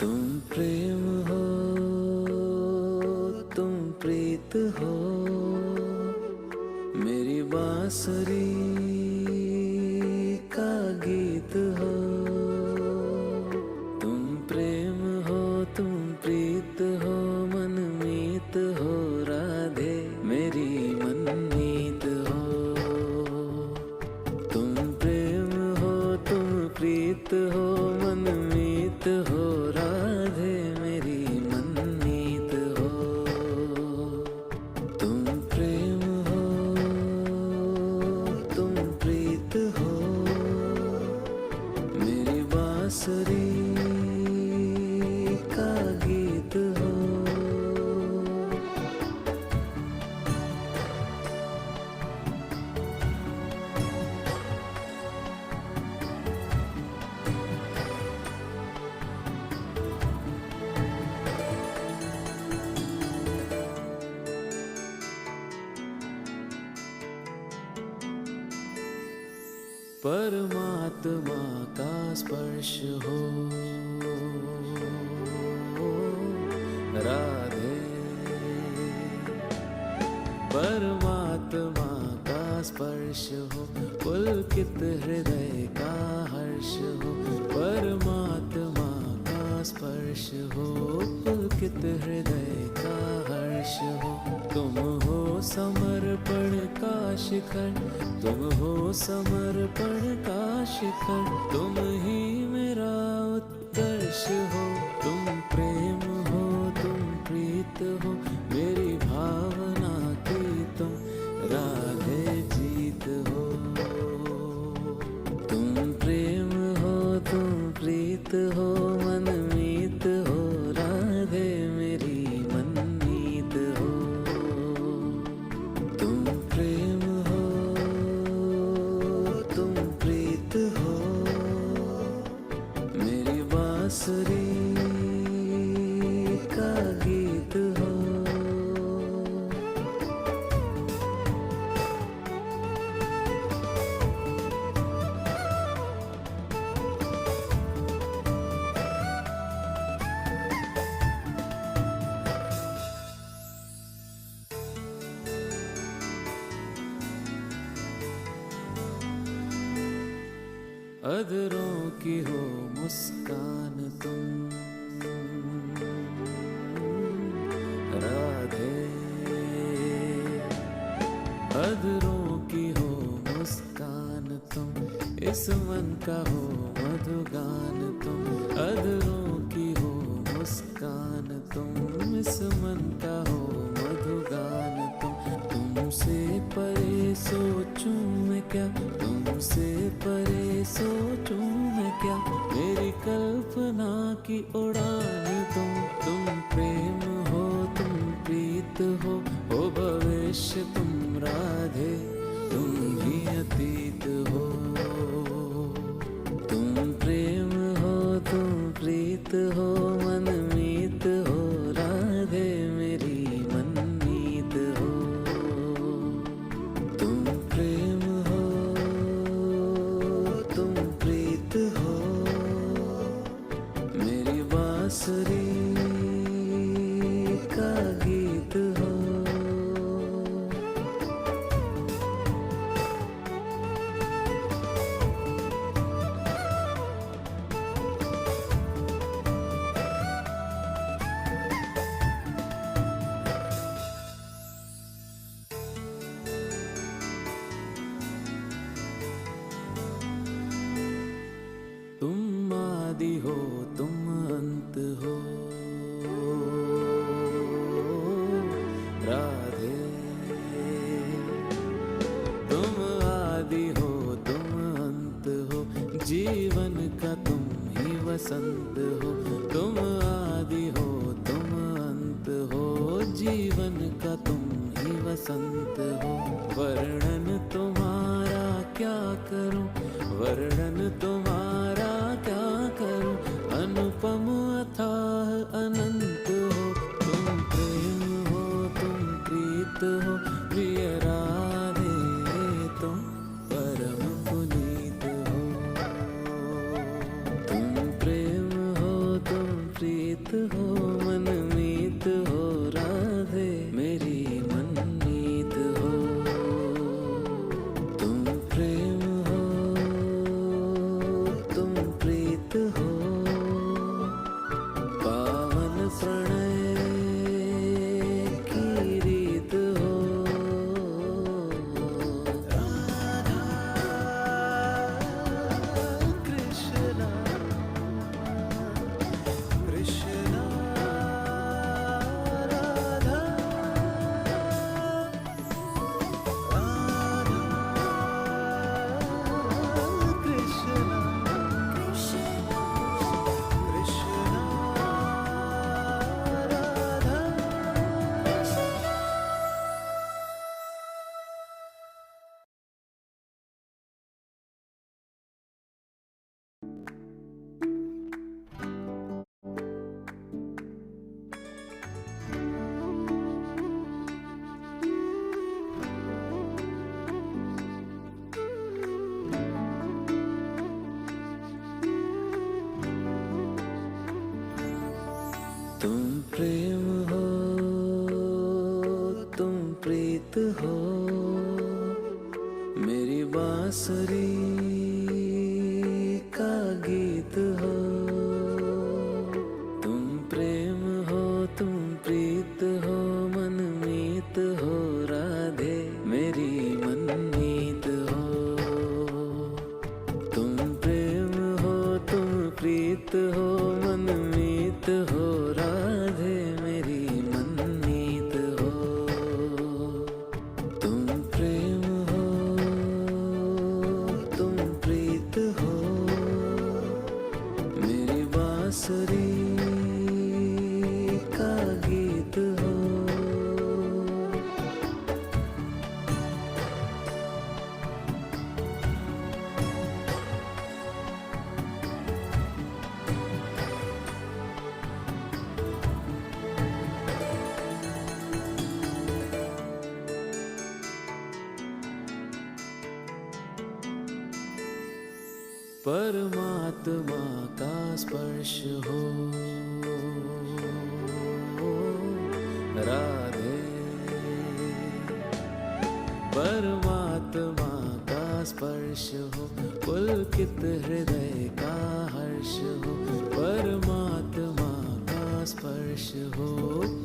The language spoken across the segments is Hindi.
तुम प्रेम हो, तुम प्रीत हो, मेरी बांसुरी का गीत हो। तुम प्रेम हो, तुम प्रीत हो, मनमीत हो, राधे मेरी मनमीत हो। तुम प्रेम हो, तुम प्रीत हो, मनमीत हो, राधे मेरी मनमीत हो। तुम प्रेम हो, तुम प्रीत हो, मेरी बांसुरी का गीत हो। परमात्मा का स्पर्श हो, राधे परमात्मा का स्पर्श हो, पुलकित हृदय का हर्ष हो। परमात्मा का स्पर्श हो, पुलकित हृदय का हर्ष हो। तुम हो समर्पण का शिखर, तुम हो समर्पण का शिखर, तुम ही मेरा उत्कर्ष हो। तुम प्रेम हो, तुम प्रीत हो, मेरी भावना की तुम राधे जीत हो। तुम प्रेम हो, तुम प्रीत हो, मनमीत हो, राधे मेरी मनमीत हो। तुम प्रेम हो, तुम प्रीत हो, मेरी बांसुरी का गीत हो। अधरों की हो मुस्कान तुम, राधे अधरों की हो मुस्कान तुम, इस मन का हो मधुगान तुम। अधरों की हो मुस्कान तुम, इस मन का हो मधुगान तुम। तुमसे परे सोचूं मैं क्या, तुमसे परे सोचूं मैं क्या, मेरी कल्पना की उड़ान तुम प्रेम हो, तुम प्रीत हो भविष्य तुम राधे, तुम ही अतीत हो। तुम प्रेम हो, तुम प्रीत हो, मनमीत हो, राधे मेरी मनमीत हो। तुम प्रेम हो, तुम प्रीत हो, मेरी बांसुरी का गीत हो। तुम आदि हो, तुम अंत हो, राधे तुम आदि हो, तुम अंत हो, जीवन का तुम ही वसंत हो। तुम आदि हो, तुम अंत हो, जीवन का तुम ही वसंत हो। वर्णन तुम्हारा क्या करूं, वर्णन तुम्हारा क्या करूं, अनुपम अथाह अनंत हो। तुम प्रेम हो, तुम प्रीत हो, प्रिय राधे तुम परम पुनीत हो। तुम प्रेम हो, तुम प्रीत तुम प्रेम हो, तुम प्रीत हो, मेरी बांसुरी का गीत हो। तुम प्रेम हो, तुम प्रीत हो, मनमीत हो, राधे मेरी मनमीत हो। तुम प्रेम हो, तुम प्रीत हो, मनमीत हो, राधे मेरी मनमीत हो। तुम प्रेम हो, तुम प्रीत हो, मेरी बांसुरी का गीत हो। परमात्मा का स्पर्श हो, राधे। परमात्मा का स्पर्श हो, पुलकित हृदय का हर्ष हो। परमात्मा का स्पर्श हो,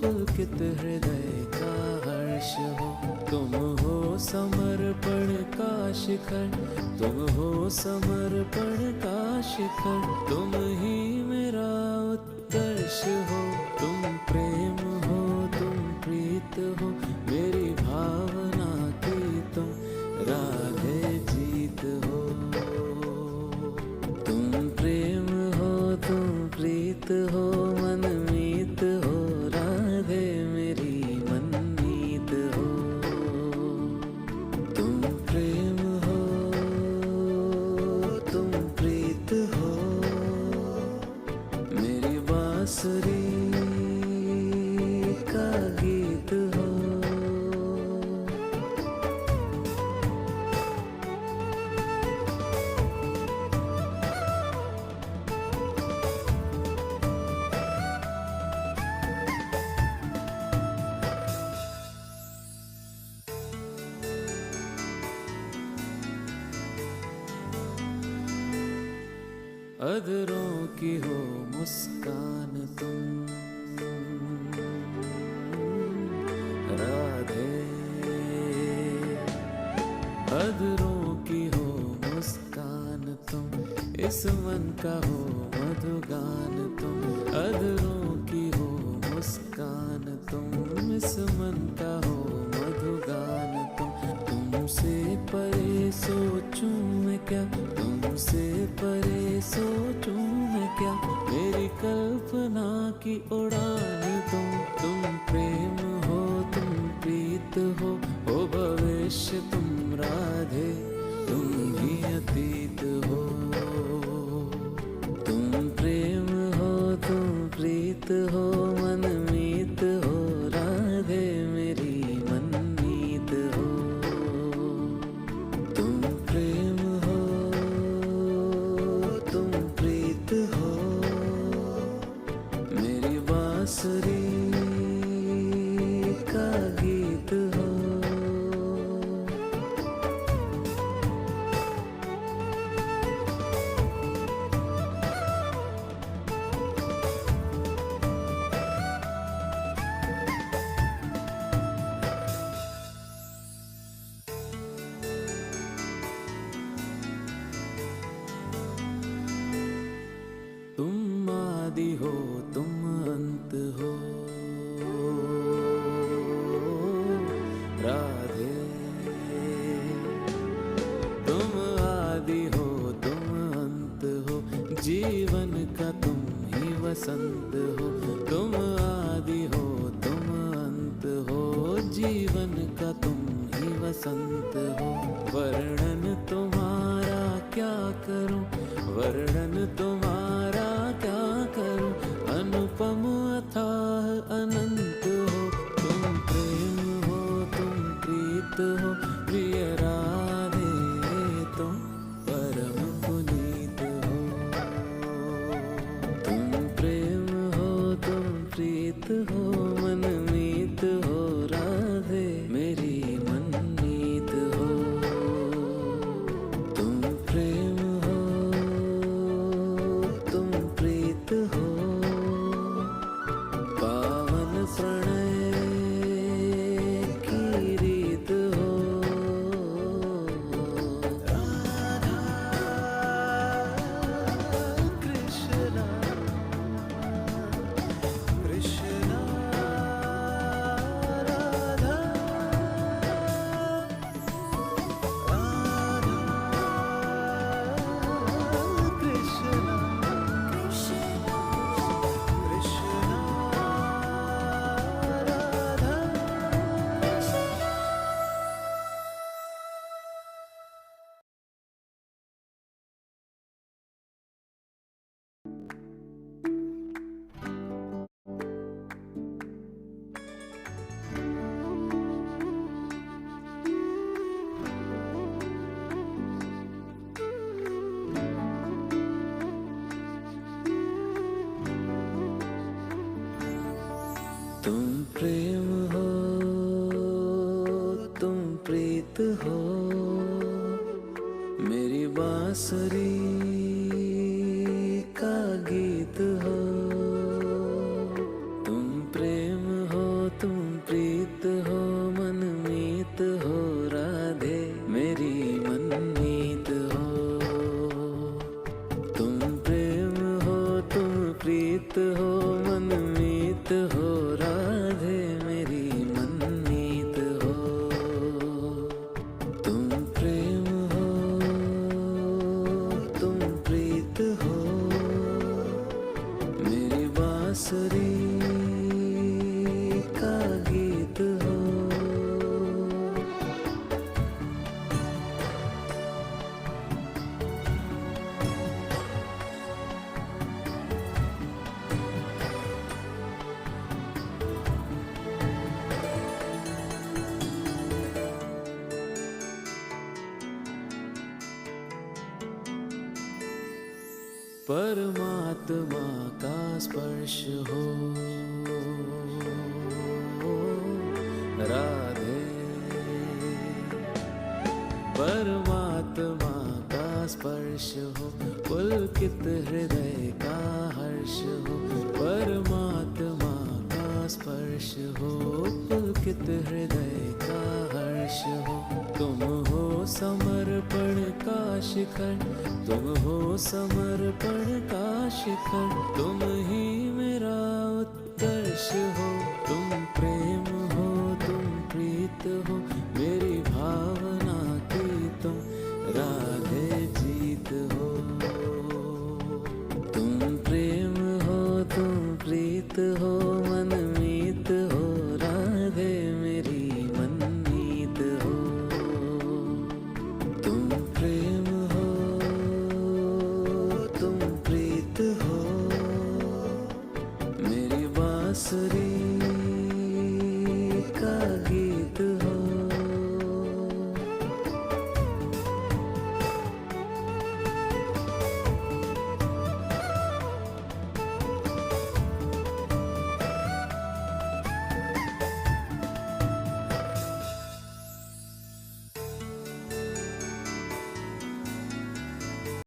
पुलकित हृदय का हर्ष हो। तुम हो समर्पण का शिखर, तुम हो समर्पण का शिखर, तुम ही मेरा उत्कर्ष हो। तुम प्रेम हो, तुम प्रीत हो, मेरी भावना की तुम राधे जीत हो। तुम प्रेम हो, तुम प्रीत हो, मनमीत हो, राधे मेरी मनमीत हो। तुम प्रेम हो, तुम प्रीत हो, मेरी बांसुरी का गीत हो। अधरों की हो मुस्कान तुम, राधे। अधरों की हो मुस्कान तुम, इस मन का हो मधुगान तुम। अधरों की हो मुस्कान तुम, इस मन का हो मधुगान तुम। तुमसे परे सोचूं मैं क्या, तुमसे परे सोचूं मैं क्या, मेरी कल्पना की उड़ान तुम प्रेम हो, तुम प्रीत हो भविष्य तुम राधे, तुम ही अतीत हो। तुम प्रेम हो, तुम प्रीत हो, मनमीत हो, राधे मेरी मनमीत हो। तुम प्रेम हो, तुम प्रीत हो, मेरी बांसुरी का गीत हो। तुम आदि हो, तुम अंत हो, राधे। तुम आदि हो, तुम अंत हो, जीवन का तुम ही वसंत हो। तुम आदि हो, तुम अंत हो, जीवन का तुम ही वसंत हो। वर्णन तुम्हारा क्या करूं, वर्णन तुम्हारा क्या करूं, अनुपम अथाह अनंत हो। तुम प्रेम हो, तुम प्रीत हो, प्रिय राधे तुम परम पुनीत हो। तुम प्रेम हो, तुम प्रीत हो, मनमीत हो राधे मेरी मनमीत हो। तुम प्रेम हो, तुम प्रीत हो, पावन प्रणय की रीत हो। राधा कृष्णा कृष्णा राधा राधा कृष्णा कृष्णा राधा। तुम प्रेम हो, तुम प्रीत हो, मेरी बांसुरी का गीत हो। तुम प्रेम हो, तुम प्रीत हो, मनमीत हो राधे मेरी मनमीत हो। तुम प्रेम हो, तुम प्रीत हो, मनमीत हो राधे मेरी मनमीत हो। तुम प्रेम हो, तुम प्रीत हो, मेरी बांसुरी का गीत हो। परमात्मा का स्पर्श हो राधे, परमात्मा का स्पर्श हो, पुलकित हृदय का हर्ष हो। परमात्मा का स्पर्श हो, पुलकित हृदय का हर्ष हो। तुम हो समर्पण का शिखर, तुम हो समर्पण का शिखर, तुम ही मेरा उत्कर्ष हो। तुम प्रेम हो, तुम प्रीत हो, मेरी भावना की तुम राधे जीत हो। तुम प्रेम हो, तुम प्रीत हो,